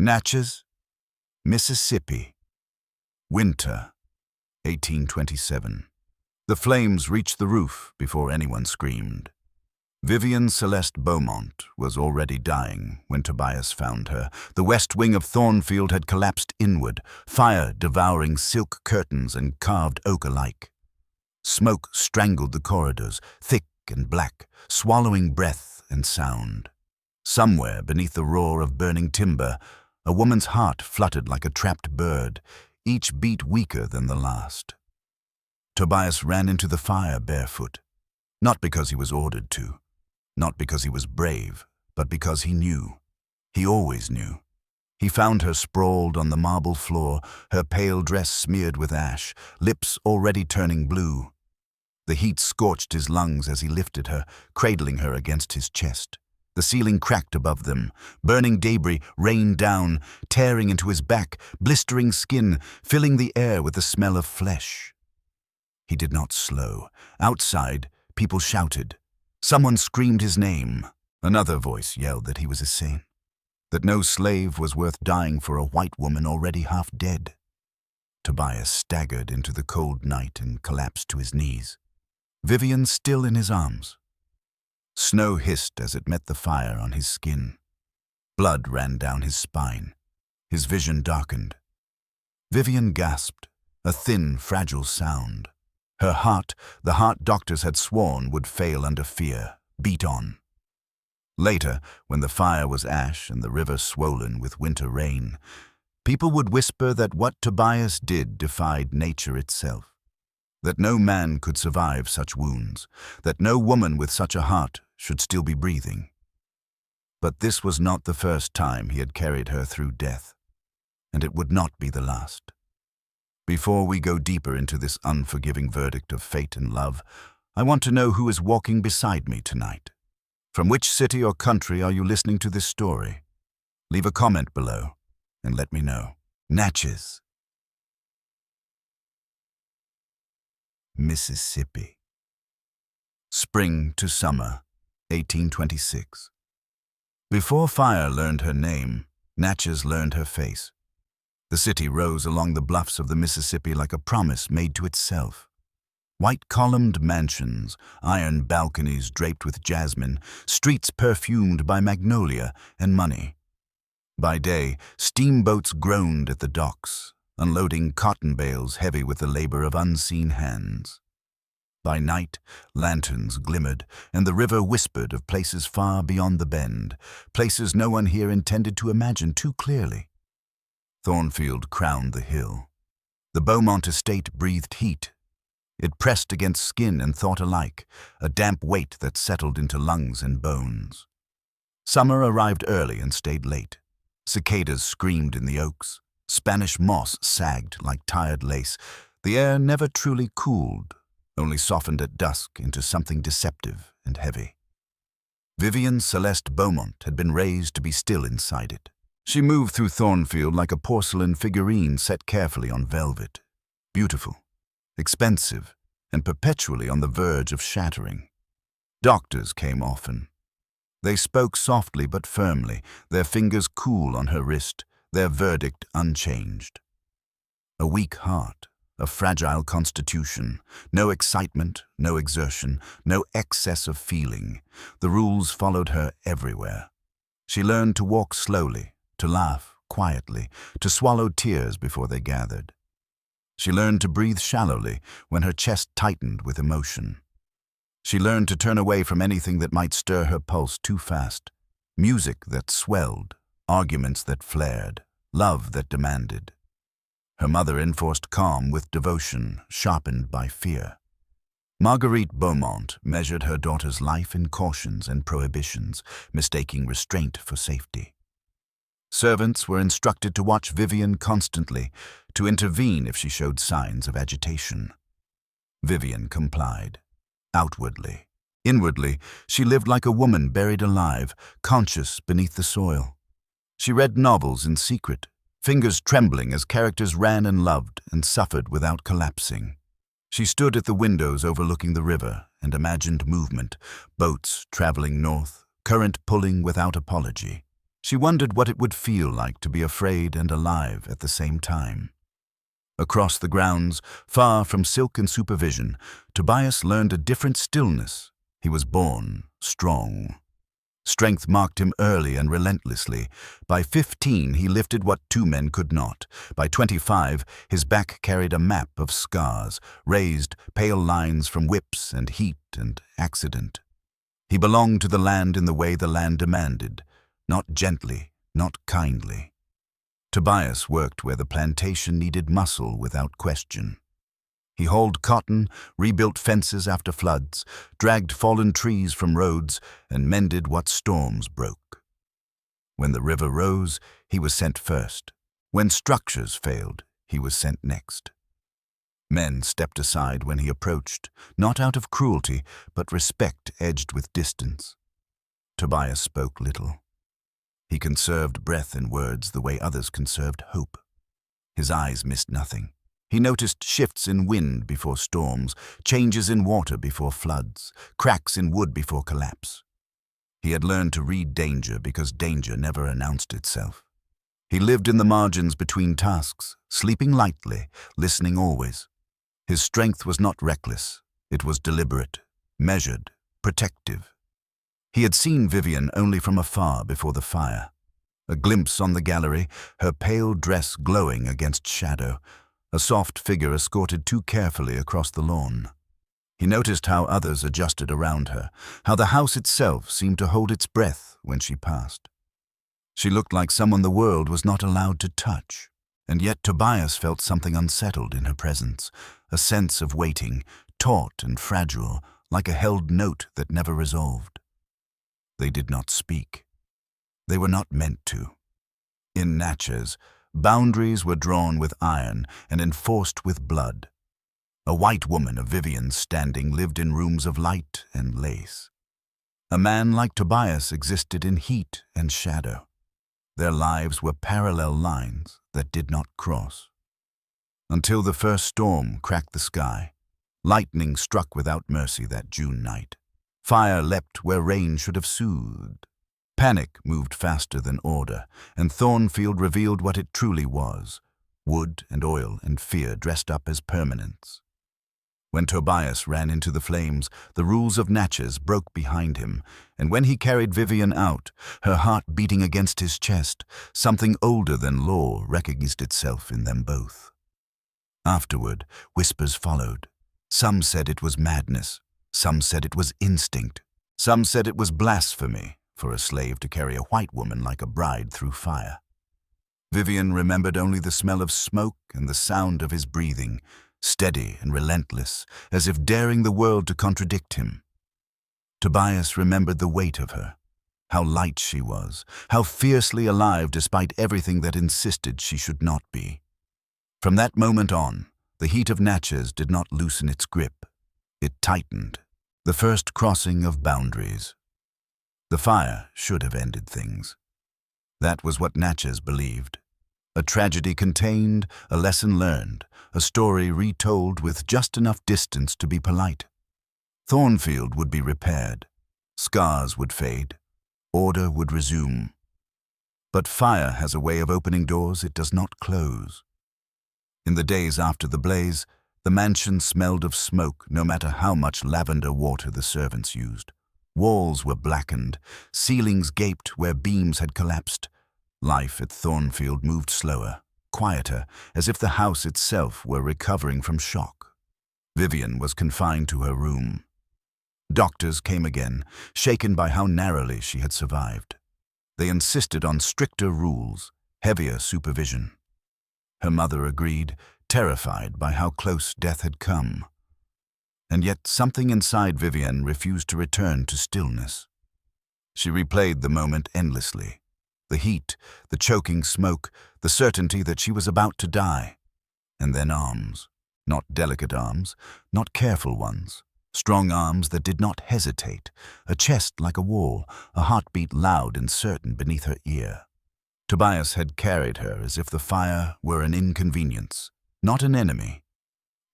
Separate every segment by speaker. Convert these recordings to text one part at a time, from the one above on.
Speaker 1: Natchez, Mississippi. Winter, 1827. The flames reached the roof before anyone screamed. Vivian Celeste Beaumont was already dying when Tobias found her. The west wing of Thornfield had collapsed inward, fire devouring silk curtains and carved oak alike. Smoke strangled the corridors, thick and black, swallowing breath and sound. Somewhere beneath the roar of burning timber, a woman's heart fluttered like a trapped bird, each beat weaker than the last. Tobias ran into the fire barefoot, not because he was ordered to, not because he was brave, but because he knew. He always knew. He found her sprawled on the marble floor, her pale dress smeared with ash, lips already turning blue. The heat scorched his lungs as he lifted her, cradling her against his chest. The ceiling cracked above them. Burning debris rained down, tearing into his back, blistering skin, filling the air with the smell of flesh. He did not slow. Outside, people shouted. Someone screamed his name. Another voice yelled that he was insane, that no slave was worth dying for a white woman already half dead. Tobias staggered into the cold night and collapsed to his knees. Vivian still in his arms. Snow hissed as it met the fire on his skin. Blood ran down his spine. His vision darkened. Vivian gasped, a thin, fragile sound. Her heart, the heart doctors had sworn would fail under fear, beat on. Later, when the fire was ash and the river swollen with winter rain, people would whisper that what Tobias did defied nature itself, that no man could survive such wounds, that no woman with such a heart should still be breathing. But this was not the first time he had carried her through death, and it would not be the last. Before we go deeper into this unforgiving verdict of fate and love, I want to know who is walking beside me tonight. From which city or country are you listening to this story? Leave a comment below and let me know. Natchez, Mississippi. Spring to summer, 1826. Before fire learned her name, Natchez learned her face. The city rose along the bluffs of the Mississippi like a promise made to itself. White-columned mansions, iron balconies draped with jasmine, streets perfumed by magnolia and money. By day, steamboats groaned at the docks, unloading cotton bales heavy with the labor of unseen hands. By night, lanterns glimmered, and the river whispered of places far beyond the bend, places no one here intended to imagine too clearly. Thornfield crowned the hill. The Beaumont estate breathed heat. It pressed against skin and thought alike, a damp weight that settled into lungs and bones. Summer arrived early and stayed late. Cicadas screamed in the oaks. Spanish moss sagged like tired lace. The air never truly cooled, only softened at dusk into something deceptive and heavy. Vivian Celeste Beaumont had been raised to be still inside it. She moved through Thornfield like a porcelain figurine set carefully on velvet, beautiful, expensive, and perpetually on the verge of shattering. Doctors came often. They spoke softly but firmly, their fingers cool on her wrist, their verdict unchanged. A weak heart, a fragile constitution, no excitement, no exertion, no excess of feeling. The rules followed her everywhere. She learned to walk slowly, to laugh quietly, to swallow tears before they gathered. She learned to breathe shallowly when her chest tightened with emotion. She learned to turn away from anything that might stir her pulse too fast. Music that swelled, arguments that flared, love that demanded. Her mother enforced calm with devotion, sharpened by fear. Marguerite Beaumont measured her daughter's life in cautions and prohibitions, mistaking restraint for safety. Servants were instructed to watch Vivian constantly, to intervene if she showed signs of agitation. Vivian complied, outwardly. Inwardly, she lived like a woman buried alive, conscious beneath the soil. She read novels in secret, fingers trembling as characters ran and loved and suffered without collapsing. She stood at the windows overlooking the river and imagined movement, boats traveling north, current pulling without apology. She wondered what it would feel like to be afraid and alive at the same time. Across the grounds, far from silk and supervision, Tobias learned a different stillness. He was born strong. Strength marked him early and relentlessly. By 15, he lifted what 2 men could not. By 25, his back carried a map of scars, raised, pale lines from whips and heat and accident. He belonged to the land in the way the land demanded, not gently, not kindly. Tobias worked where the plantation needed muscle without question. He hauled cotton, rebuilt fences after floods, dragged fallen trees from roads, and mended what storms broke. When the river rose, he was sent first. When structures failed, he was sent next. Men stepped aside when he approached, not out of cruelty, but respect edged with distance. Tobias spoke little. He conserved breath in words the way others conserved hope. His eyes missed nothing. He noticed shifts in wind before storms, changes in water before floods, cracks in wood before collapse. He had learned to read danger because danger never announced itself. He lived in the margins between tasks, sleeping lightly, listening always. His strength was not reckless. It was deliberate, measured, protective. He had seen Vivian only from afar before the fire. A glimpse on the gallery, her pale dress glowing against shadow, a soft figure escorted too carefully across the lawn. He noticed how others adjusted around her, how the house itself seemed to hold its breath when she passed. She looked like someone the world was not allowed to touch, and yet Tobias felt something unsettled in her presence, a sense of waiting, taut and fragile, like a held note that never resolved. They did not speak. They were not meant to. In Natchez, boundaries were drawn with iron and enforced with blood. A white woman of Vivian's standing lived in rooms of light and lace. A man like Tobias existed in heat and shadow. Their lives were parallel lines that did not cross. Until the first storm cracked the sky, lightning struck without mercy that June night. Fire leapt where rain should have soothed. Panic moved faster than order, and Thornfield revealed what it truly was: wood and oil and fear dressed up as permanence. When Tobias ran into the flames, the rules of Natchez broke behind him, and when he carried Vivian out, her heart beating against his chest, something older than law recognized itself in them both. Afterward, whispers followed. Some said it was madness. Some said it was instinct. Some said it was blasphemy for a slave to carry a white woman like a bride through fire. Vivian remembered only the smell of smoke and the sound of his breathing, steady and relentless, as if daring the world to contradict him. Tobias remembered the weight of her, how light she was, how fiercely alive despite everything that insisted she should not be. From that moment on, the heat of Natchez did not loosen its grip. It tightened, the first crossing of boundaries. The fire should have ended things. That was what Natchez believed. A tragedy contained, a lesson learned, a story retold with just enough distance to be polite. Thornfield would be repaired. Scars would fade. Order would resume. But fire has a way of opening doors it does not close. In the days after the blaze, the mansion smelled of smoke no matter how much lavender water the servants used. Walls were blackened, ceilings gaped where beams had collapsed. Life at Thornfield moved slower, quieter, as if the house itself were recovering from shock. Vivian was confined to her room. Doctors came again, shaken by how narrowly she had survived. They insisted on stricter rules, heavier supervision. Her mother agreed, terrified by how close death had come. And yet something inside Vivian refused to return to stillness. She replayed the moment endlessly. The heat, the choking smoke, the certainty that she was about to die. And then arms. Not delicate arms, not careful ones. Strong arms that did not hesitate, a chest like a wall, a heartbeat loud and certain beneath her ear. Tobias had carried her as if the fire were an inconvenience, not an enemy.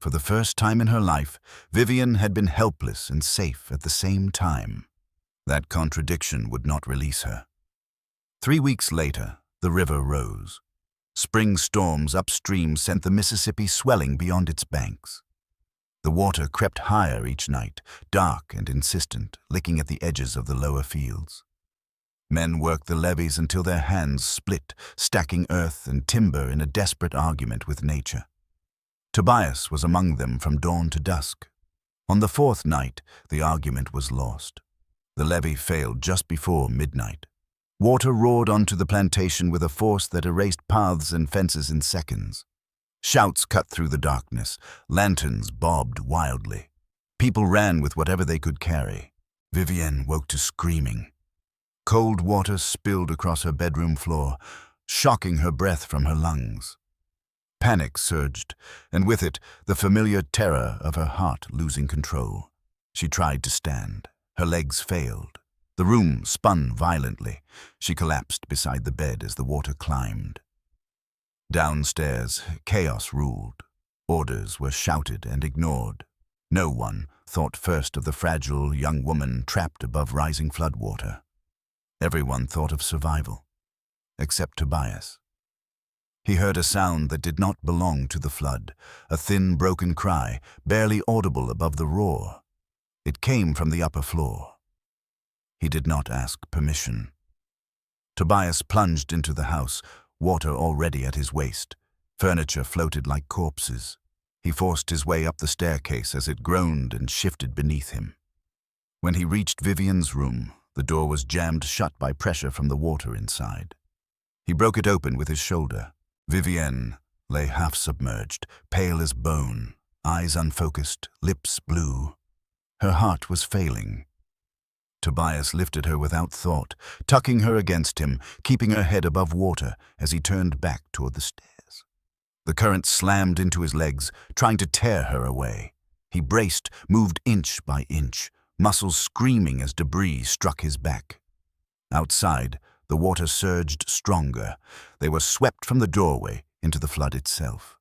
Speaker 1: For the first time in her life, Vivian had been helpless and safe at the same time. That contradiction would not release her. 3 weeks later, the river rose. Spring storms upstream sent the Mississippi swelling beyond its banks. The water crept higher each night, dark and insistent, licking at the edges of the lower fields. Men worked the levees until their hands split, stacking earth and timber in a desperate argument with nature. Tobias was among them from dawn to dusk. On the fourth night, the argument was lost. The levee failed just before midnight. Water roared onto the plantation with a force that erased paths and fences in seconds. Shouts cut through the darkness. Lanterns bobbed wildly. People ran with whatever they could carry. Vivienne woke to screaming. Cold water spilled across her bedroom floor, shocking her breath from her lungs. Panic surged, and with it, the familiar terror of her heart losing control. She tried to stand. Her legs failed. The room spun violently. She collapsed beside the bed as the water climbed. Downstairs, chaos ruled. Orders were shouted and ignored. No one thought first of the fragile young woman trapped above rising floodwater. Everyone thought of survival, except Tobias. He heard a sound that did not belong to the flood, a thin, broken cry, barely audible above the roar. It came from the upper floor. He did not ask permission. Tobias plunged into the house, water already at his waist. Furniture floated like corpses. He forced his way up the staircase as it groaned and shifted beneath him. When he reached Vivienne's room, the door was jammed shut by pressure from the water inside. He broke it open with his shoulder. Vivienne lay half-submerged, pale as bone, eyes unfocused, lips blue. Her heart was failing. Tobias lifted her without thought, tucking her against him, keeping her head above water as he turned back toward the stairs. The current slammed into his legs, trying to tear her away. He braced, moved inch by inch, muscles screaming as debris struck his back. Outside, the water surged stronger. They were swept from the doorway into the flood itself.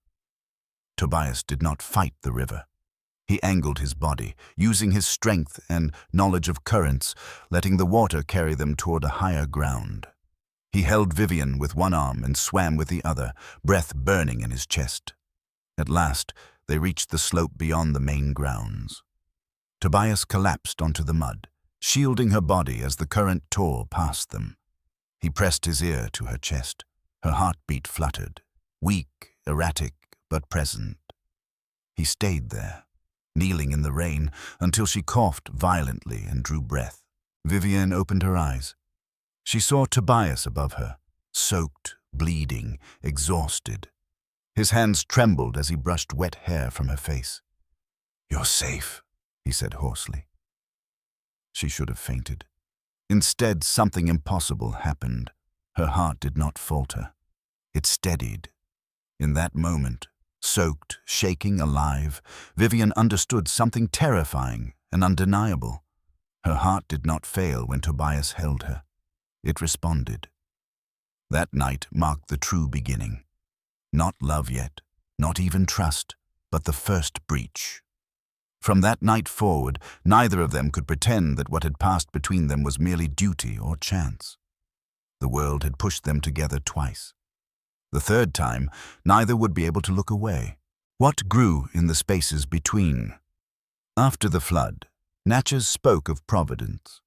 Speaker 1: Tobias did not fight the river. He angled his body, using his strength and knowledge of currents, letting the water carry them toward a higher ground. He held Vivienne with one arm and swam with the other, breath burning in his chest. At last, they reached the slope beyond the main grounds. Tobias collapsed onto the mud, shielding her body as the current tore past them. He pressed his ear to her chest. Her heartbeat fluttered, weak, erratic, but present. He stayed there, kneeling in the rain until she coughed violently and drew breath. Vivienne opened her eyes. She saw Tobias above her, soaked, bleeding, exhausted. His hands trembled as he brushed wet hair from her face. "You're safe," he said hoarsely. She should have fainted. Instead, something impossible happened. Her heart did not falter. It steadied. In that moment, soaked, shaking, alive, Vivienne understood something terrifying and undeniable. Her heart did not fail when Tobias held her. It responded. That night marked the true beginning. Not love yet, not even trust, but the first breach. From that night forward, neither of them could pretend that what had passed between them was merely duty or chance. The world had pushed them together twice. The third time, neither would be able to look away. What grew in the spaces between? After the flood, Natchez spoke of providence.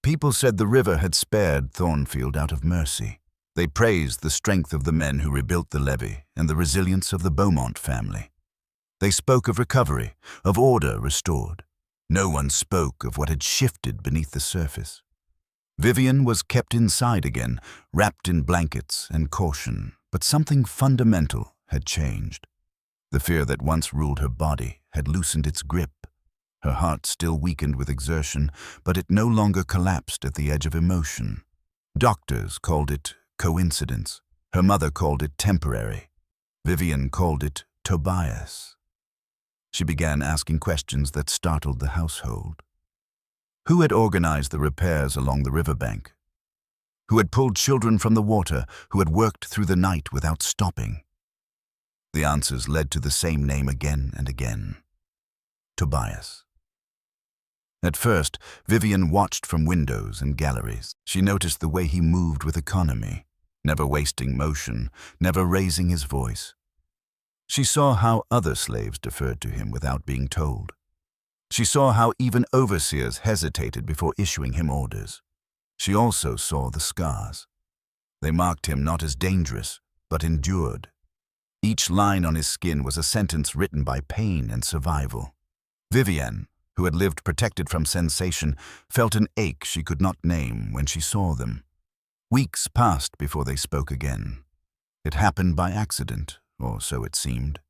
Speaker 1: People said the river had spared Thornfield out of mercy. They praised the strength of the men who rebuilt the levee and the resilience of the Beaumont family. They spoke of recovery, of order restored. No one spoke of what had shifted beneath the surface. Vivienne was kept inside again, wrapped in blankets and caution, but something fundamental had changed. The fear that once ruled her body had loosened its grip. Her heart still weakened with exertion, but it no longer collapsed at the edge of emotion. Doctors called it coincidence. Her mother called it temporary. Vivienne called it Tobias. She began asking questions that startled the household. Who had organized the repairs along the riverbank? Who had pulled children from the water? Who had worked through the night without stopping? The answers led to the same name again and again. Tobias. At first, Vivian watched from windows and galleries. She noticed the way he moved with economy, never wasting motion, never raising his voice. She saw how other slaves deferred to him without being told. She saw how even overseers hesitated before issuing him orders. She also saw the scars. They marked him not as dangerous, but endured. Each line on his skin was a sentence written by pain and survival. Vivian, who had lived protected from sensation, felt an ache she could not name when she saw them. Weeks passed before they spoke again. It happened by accident, or so it seemed.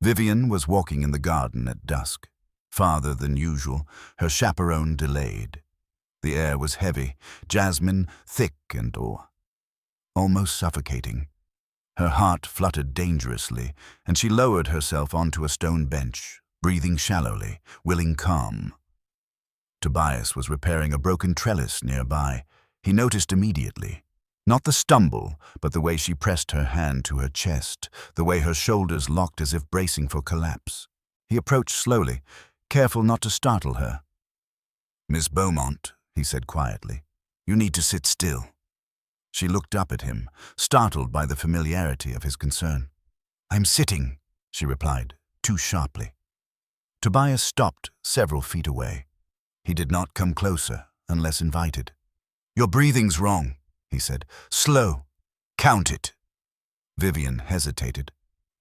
Speaker 1: Vivian was walking in the garden at dusk. Farther than usual, her chaperone delayed. The air was heavy, jasmine thick and almost suffocating. Her heart fluttered dangerously, and she lowered herself onto a stone bench, breathing shallowly, willing calm. Tobias was repairing a broken trellis nearby. He noticed immediately. Not the stumble, but the way she pressed her hand to her chest, the way her shoulders locked as if bracing for collapse. He approached slowly, careful not to startle her. "Miss Beaumont," he said quietly, "you need to sit still." She looked up at him, startled by the familiarity of his concern. "I'm sitting," she replied, too sharply. Tobias stopped several feet away. He did not come closer unless invited. "Your breathing's wrong," he said. "Slow. Count it." Vivian hesitated.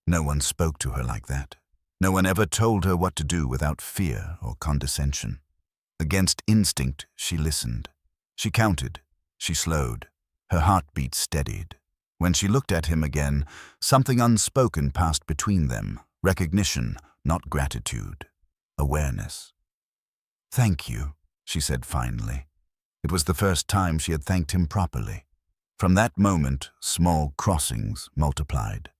Speaker 1: No one spoke to her like that. No one ever told her what to do without fear or condescension. Against instinct, she listened. She counted. She slowed. Her heartbeat steadied. When she looked at him again, something unspoken passed between them. Recognition, not gratitude. Awareness. "Thank you," she said finally. It was the first time she had thanked him properly. From that moment, small crossings multiplied.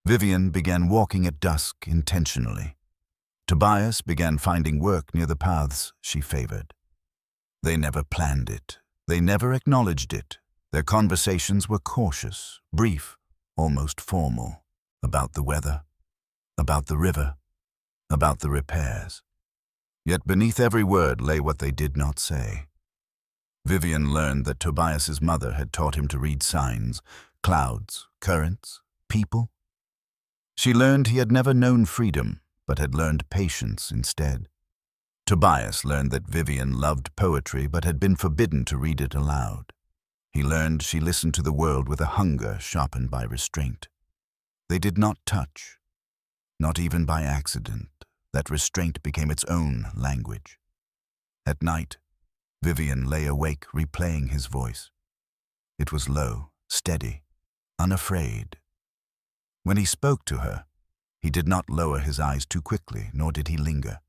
Speaker 1: Vivian began walking at dusk intentionally. Tobias began finding work near the paths she favored. They never planned it. They never acknowledged it. Their conversations were cautious, brief, almost formal, about the weather, about the river, about the repairs. Yet beneath every word lay what they did not say. Vivian learned that Tobias's mother had taught him to read signs, clouds, currents, people. She learned he had never known freedom, but had learned patience instead. Tobias learned that Vivian loved poetry but had been forbidden to read it aloud. He learned she listened to the world with a hunger sharpened by restraint. They did not touch, not even by accident. That restraint became its own language. At night, Vivian lay awake replaying his voice. It was low, steady, unafraid. When he spoke to her, he did not lower his eyes too quickly, nor did he linger.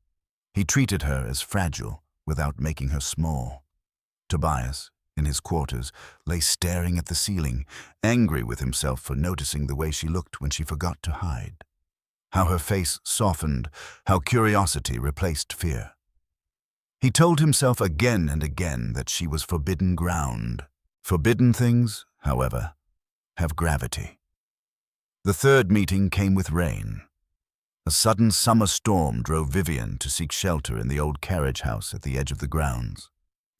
Speaker 1: He treated her as fragile without making her small. Tobias, in his quarters, lay staring at the ceiling, angry with himself for noticing the way she looked when she forgot to hide. How her face softened, how curiosity replaced fear. He told himself again and again that she was forbidden ground. Forbidden things, however, have gravity. The third meeting came with rain. A sudden summer storm drove Vivian to seek shelter in the old carriage house at the edge of the grounds.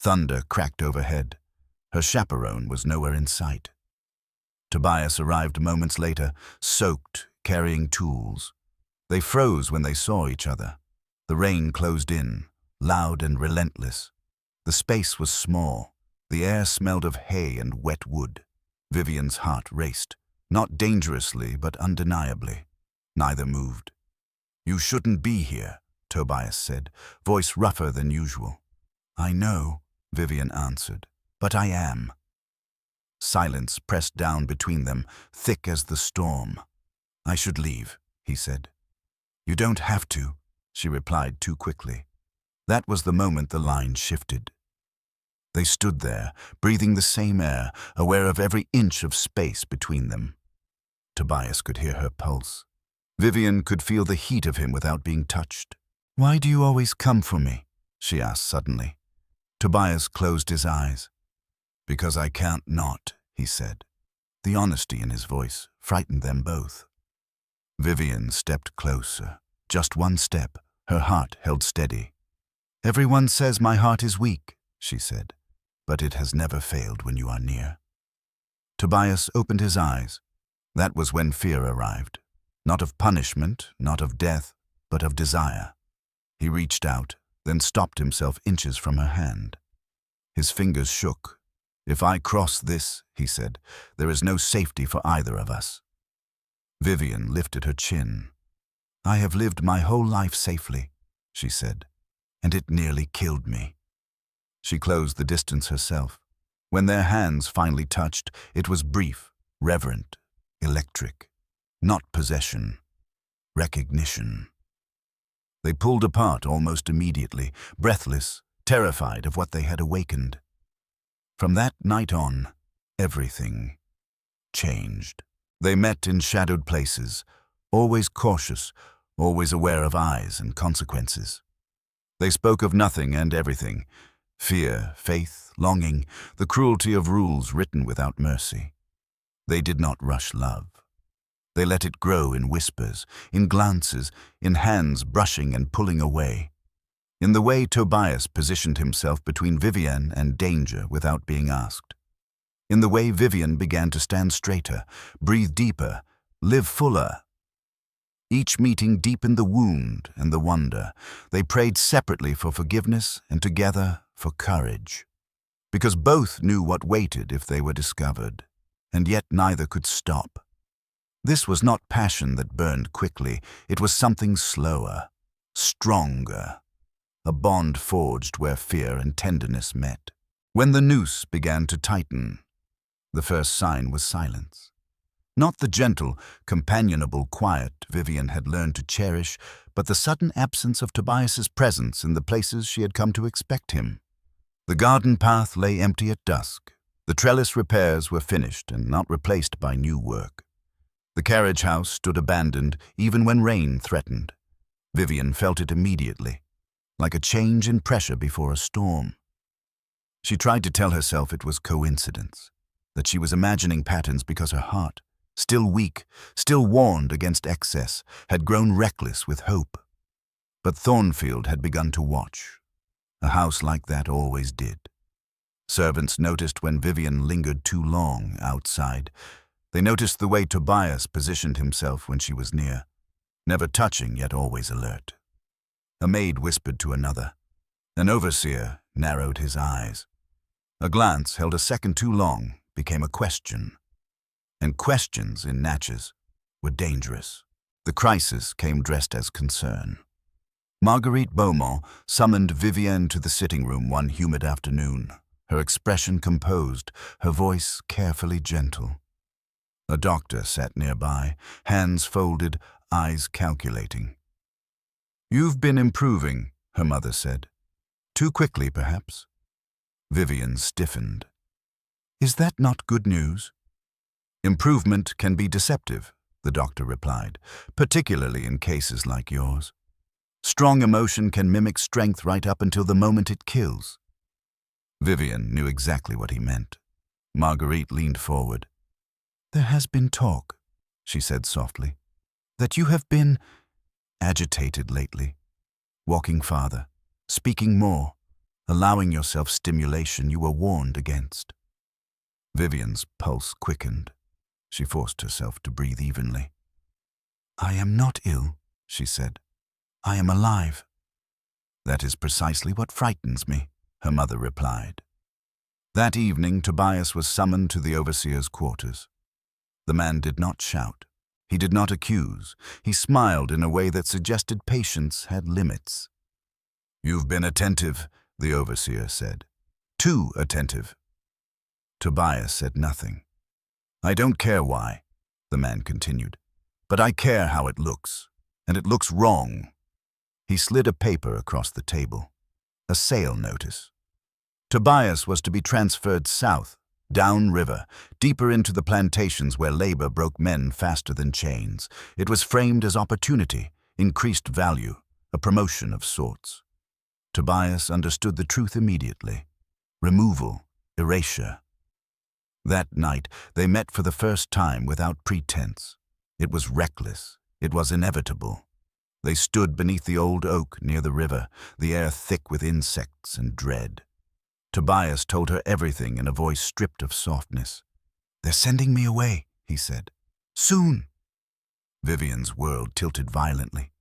Speaker 1: Thunder cracked overhead. Her chaperone was nowhere in sight. Tobias arrived moments later, soaked, carrying tools. They froze when they saw each other. The rain closed in, loud and relentless. The space was small. The air smelled of hay and wet wood. Vivian's heart raced, not dangerously but undeniably. Neither moved. "You shouldn't be here," Tobias said, voice rougher than usual. "I know," Vivian answered, "but I am." Silence pressed down between them, thick as the storm. "I should leave," he said. "You don't have to," she replied too quickly. That was the moment the line shifted. They stood there, breathing the same air, aware of every inch of space between them. Tobias could hear her pulse. Vivian could feel the heat of him without being touched. "Why do you always come for me?" she asked suddenly. Tobias closed his eyes. "Because I can't not," he said. The honesty in his voice frightened them both. Vivian stepped closer. Just one step, her heart held steady. "Everyone says my heart is weak," she said, "but it has never failed when you are near." Tobias opened his eyes. That was when fear arrived. Not of punishment, not of death, but of desire. He reached out, then stopped himself inches from her hand. His fingers shook. "If I cross this," he said, "there is no safety for either of us." Vivian lifted her chin. "I have lived my whole life safely," she said, "and it nearly killed me." She closed the distance herself. When their hands finally touched, it was brief, reverent, electric. Not possession, recognition. They pulled apart almost immediately, breathless, terrified of what they had awakened. From that night on, everything changed. They met in shadowed places, always cautious, always aware of eyes and consequences. They spoke of nothing and everything: fear, faith, longing, the cruelty of rules written without mercy. They did not rush love. They let it grow in whispers, in glances, in hands brushing and pulling away. In the way Tobias positioned himself between Vivian and danger without being asked. In the way Vivian began to stand straighter, breathe deeper, live fuller. Each meeting deepened the wound and the wonder. They prayed separately for forgiveness and together for courage. Because both knew what waited if they were discovered, and yet neither could stop. This was not passion that burned quickly. It was something slower, stronger. A bond forged where fear and tenderness met. When the noose began to tighten, the first sign was silence. Not the gentle, companionable quiet Vivian had learned to cherish, but the sudden absence of Tobias's presence in the places she had come to expect him. The garden path lay empty at dusk. The trellis repairs were finished and not replaced by new work. The carriage house stood abandoned even when rain threatened. Vivian felt it immediately, like a change in pressure before a storm. She tried to tell herself it was coincidence, that she was imagining patterns because her heart, still weak, still warned against excess, had grown reckless with hope. But Thornfield had begun to watch. A house like that always did. Servants noticed when Vivian lingered too long outside. They noticed the way Tobias positioned himself when she was near, never touching yet always alert. A maid whispered to another. An overseer narrowed his eyes. A glance held a second too long became a question. And questions in Natchez were dangerous. The crisis came dressed as concern. Marguerite Beaumont summoned Vivienne to the sitting room one humid afternoon, her expression composed, her voice carefully gentle. A doctor sat nearby, hands folded, eyes calculating. "You've been improving," her mother said. "Too quickly, perhaps." Vivian stiffened. "Is that not good news?" "Improvement can be deceptive," the doctor replied, "particularly in cases like yours. Strong emotion can mimic strength right up until the moment it kills." Vivian knew exactly what he meant. Marguerite leaned forward. "There has been talk," she said softly, "that you have been agitated lately, walking farther, speaking more, allowing yourself stimulation you were warned against." Vivian's pulse quickened. She forced herself to breathe evenly. "I am not ill," she said. "I am alive." "That is precisely what frightens me," her mother replied. That evening, Tobias was summoned to the overseer's quarters. The man did not shout. He did not accuse. He smiled in a way that suggested patience had limits. "You've been attentive," the overseer said. "Too attentive." Tobias said nothing. "I don't care why," the man continued, "but I care how it looks, and it looks wrong." He slid a paper across the table. A sale notice. Tobias was to be transferred south, downriver, deeper into the plantations where labor broke men faster than chains. It was framed as opportunity, increased value, a promotion of sorts. Tobias understood the truth immediately. Removal, erasure. That night, they met for the first time without pretense. It was reckless. It was inevitable. They stood beneath the old oak near the river, the air thick with insects and dread. Tobias told her everything in a voice stripped of softness. "They're sending me away," he said. "Soon." Vivian's world tilted violently.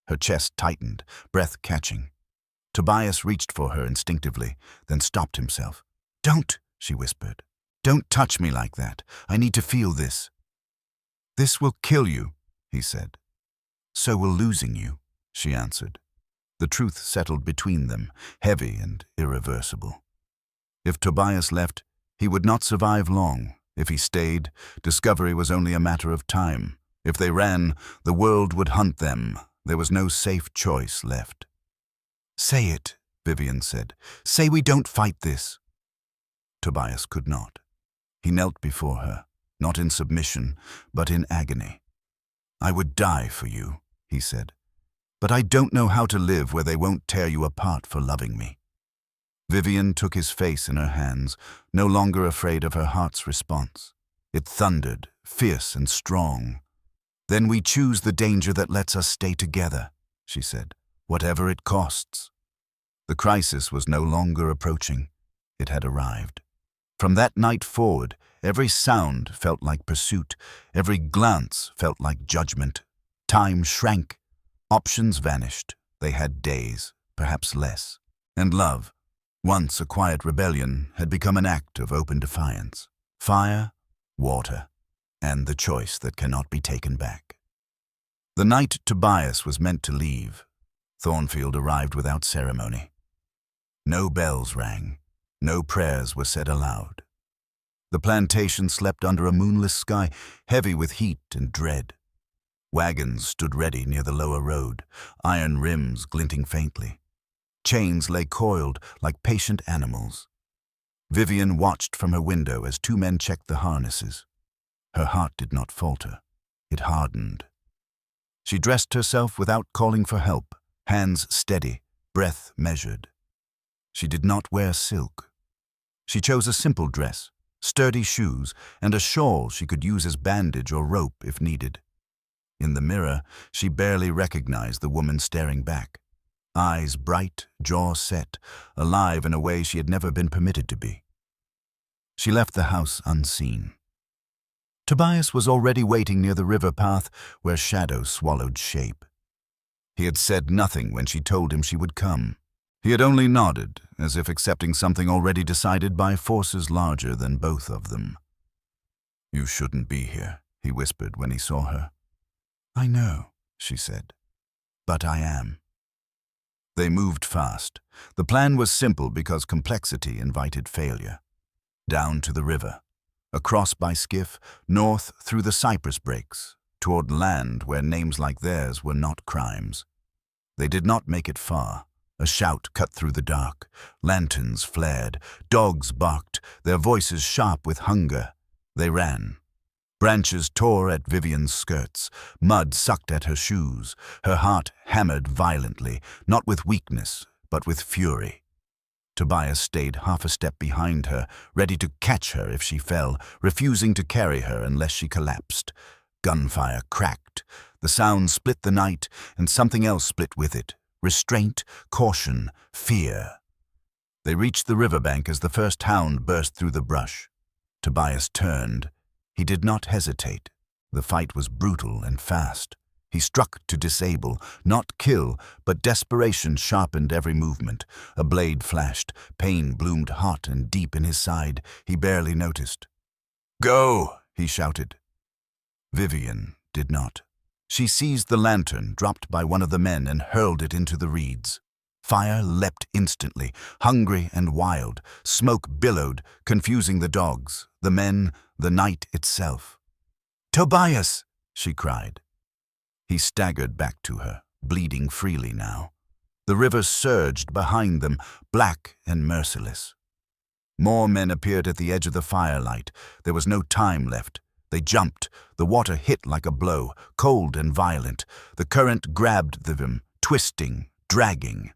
Speaker 1: Her chest tightened, breath catching. Tobias reached for her instinctively, then stopped himself. "Don't," she whispered. "Don't touch me like that. I need to feel this." "This will kill you," he said. "So will losing you," she answered. The truth settled between them, heavy and irreversible. If Tobias left, he would not survive long. If he stayed, discovery was only a matter of time. If they ran, the world would hunt them. There was no safe choice left. "Say it," Vivian said. "Say we don't fight this." Tobias could not. He knelt before her, not in submission, but in agony. "I would die for you," he said. "But I don't know how to live where they won't tear you apart for loving me." Vivian took his face in her hands, no longer afraid of her heart's response. It thundered, fierce and strong. "Then we choose the danger that lets us stay together," she said, "whatever it costs." The crisis was no longer approaching. It had arrived. From that night forward, every sound felt like pursuit, every glance felt like judgment. Time shrank. Options vanished. They had days, perhaps less. And love, once a quiet rebellion, had become an act of open defiance. Fire, water, and the choice that cannot be taken back. The night Tobias was meant to leave, Thornfield arrived without ceremony. No bells rang. No prayers were said aloud. The plantation slept under a moonless sky, heavy with heat and dread. Wagons stood ready near the lower road, iron rims glinting faintly. Chains lay coiled like patient animals. Vivian watched from her window as two men checked the harnesses. Her heart did not falter. It hardened. She dressed herself without calling for help, hands steady, breath measured. She did not wear silk. She chose a simple dress, sturdy shoes, and a shawl she could use as bandage or rope if needed. In the mirror, she barely recognized the woman staring back. Eyes bright, jaw set, alive in a way she had never been permitted to be. She left the house unseen. Tobias was already waiting near the river path where shadow swallowed shape. He had said nothing when she told him she would come. He had only nodded, as if accepting something already decided by forces larger than both of them. "You shouldn't be here," he whispered when he saw her. "I know," she said, "but I am." They moved fast. The plan was simple because complexity invited failure. Down to the river, across by skiff, north through the cypress breaks, toward land where names like theirs were not crimes. They did not make it far. A shout cut through the dark. Lanterns flared. Dogs barked, their voices sharp with hunger. They ran. Branches tore at Vivian's skirts. Mud sucked at her shoes. Her heart hammered violently, not with weakness, but with fury. Tobias stayed half a step behind her, ready to catch her if she fell, refusing to carry her unless she collapsed. Gunfire cracked. The sound split the night, and something else split with it. Restraint, caution, fear. They reached the riverbank as the first hound burst through the brush. Tobias turned. He did not hesitate. The fight was brutal and fast. He struck to disable, not kill, but desperation sharpened every movement. A blade flashed. Pain bloomed hot and deep in his side. He barely noticed. "Go!" he shouted. Vivian did not. She seized the lantern dropped by one of the men and hurled it into the reeds. Fire leapt instantly, hungry and wild. Smoke billowed, confusing the dogs, the men, the night itself. "Tobias!" she cried. He staggered back to her, bleeding freely now. The river surged behind them, black and merciless. More men appeared at the edge of the firelight. There was no time left. They jumped. The water hit like a blow, cold and violent. The current grabbed them, twisting, dragging.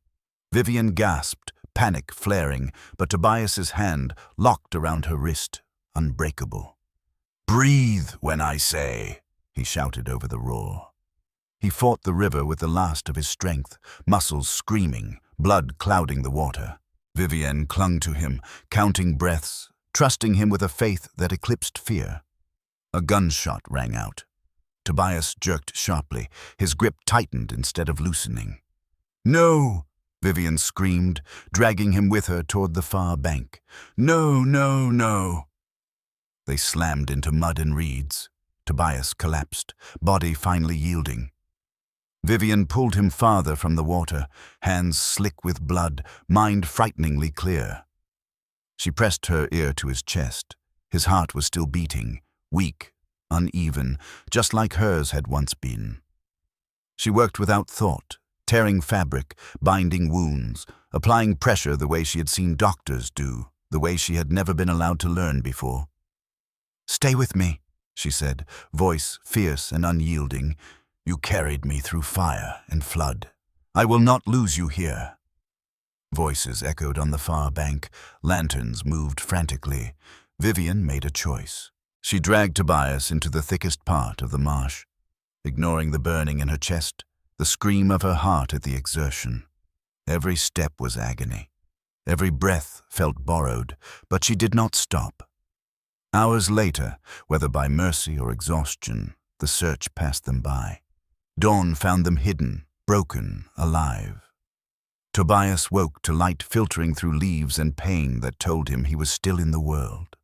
Speaker 1: Vivian gasped, panic flaring, but Tobias's hand locked around her wrist, unbreakable. "Breathe when I say," he shouted over the roar. He fought the river with the last of his strength, muscles screaming, blood clouding the water. Vivienne clung to him, counting breaths, trusting him with a faith that eclipsed fear. A gunshot rang out. Tobias jerked sharply, his grip tightened instead of loosening. "No!" Vivienne screamed, dragging him with her toward the far bank. "No, no, no!" They slammed into mud and reeds. Tobias collapsed, body finally yielding. Vivienne pulled him farther from the water, hands slick with blood, mind frighteningly clear. She pressed her ear to his chest. His heart was still beating, weak, uneven, just like hers had once been. She worked without thought, tearing fabric, binding wounds, applying pressure the way she had seen doctors do, the way she had never been allowed to learn before. "Stay with me," she said, voice fierce and unyielding. "You carried me through fire and flood. I will not lose you here." Voices echoed on the far bank. Lanterns moved frantically. Vivienne made a choice. She dragged Tobias into the thickest part of the marsh, ignoring the burning in her chest, the scream of her heart at the exertion. Every step was agony. Every breath felt borrowed, but she did not stop. Hours later, whether by mercy or exhaustion, the search passed them by. Dawn found them hidden, broken, alive. Tobias woke to light filtering through leaves and pain that told him he was still in the world.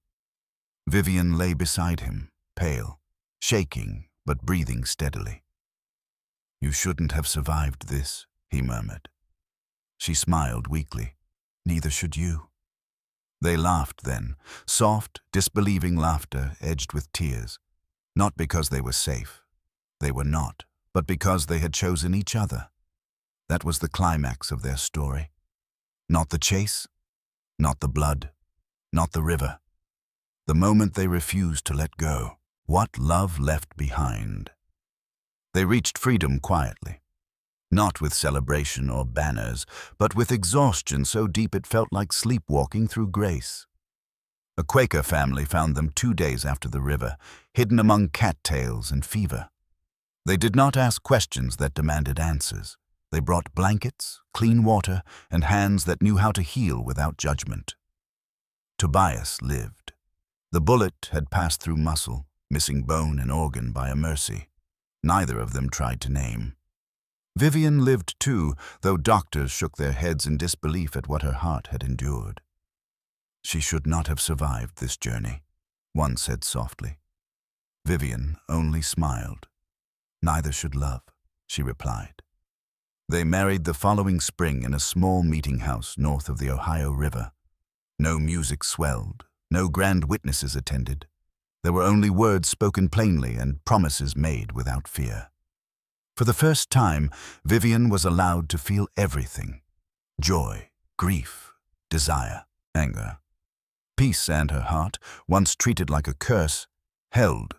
Speaker 1: Vivienne lay beside him, pale, shaking but breathing steadily. "You shouldn't have survived this," he murmured. She smiled weakly. "Neither should you." They laughed then, soft, disbelieving laughter edged with tears. Not because they were safe. They were not, but because they had chosen each other. That was the climax of their story. Not the chase, not the blood, not the river. The moment they refused to let go, what love left behind. They reached freedom quietly, not with celebration or banners, but with exhaustion so deep it felt like sleepwalking through grace. A Quaker family found them 2 days after the river, hidden among cattails and fever. They did not ask questions that demanded answers. They brought blankets, clean water, and hands that knew how to heal without judgment. Tobias lived. The bullet had passed through muscle, missing bone and organ by a mercy. Neither of them tried to name. Vivienne lived too, though doctors shook their heads in disbelief at what her heart had endured. "She should not have survived this journey," one said softly. Vivienne only smiled. "Neither should love," she replied. They married the following spring in a small meeting house north of the Ohio River. No music swelled, no grand witnesses attended. There were only words spoken plainly and promises made without fear. For the first time, Vivienne was allowed to feel everything: joy, grief, desire, anger. Peace and her heart, once treated like a curse, held.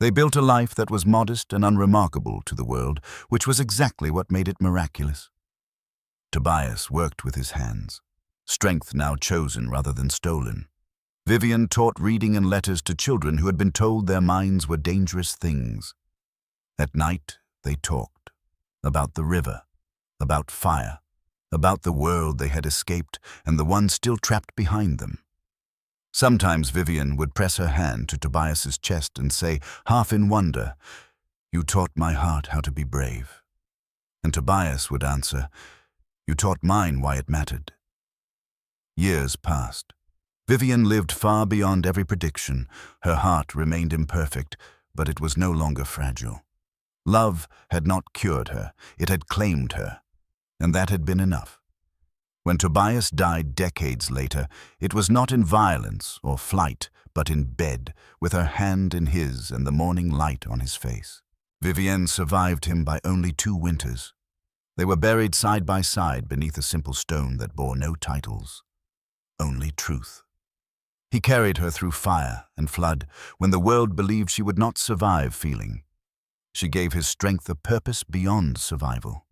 Speaker 1: They built a life that was modest and unremarkable to the world, which was exactly what made it miraculous. Tobias worked with his hands, strength now chosen rather than stolen. Vivienne taught reading and letters to children who had been told their minds were dangerous things. At night, they talked about the river, about fire, about the world they had escaped and the one still trapped behind them. Sometimes Vivienne would press her hand to Tobias's chest and say, half in wonder, "You taught my heart how to be brave." And Tobias would answer, "You taught mine why it mattered." Years passed. Vivienne lived far beyond every prediction. Her heart remained imperfect, but it was no longer fragile. Love had not cured her, it had claimed her, and that had been enough. When Tobias died decades later, it was not in violence or flight, but in bed, with her hand in his and the morning light on his face. Vivienne survived him by only 2 winters. They were buried side by side beneath a simple stone that bore no titles, only truth. He carried her through fire and flood, when the world believed she would not survive feeling. She gave his strength a purpose beyond survival.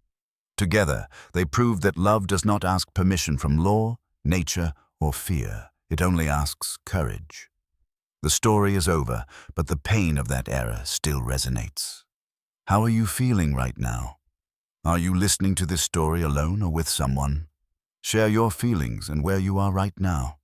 Speaker 1: Together, they proved that love does not ask permission from law, nature, or fear. It only asks courage. The story is over, but the pain of that era still resonates. How are you feeling right now? Are you listening to this story alone or with someone? Share your feelings and where you are right now.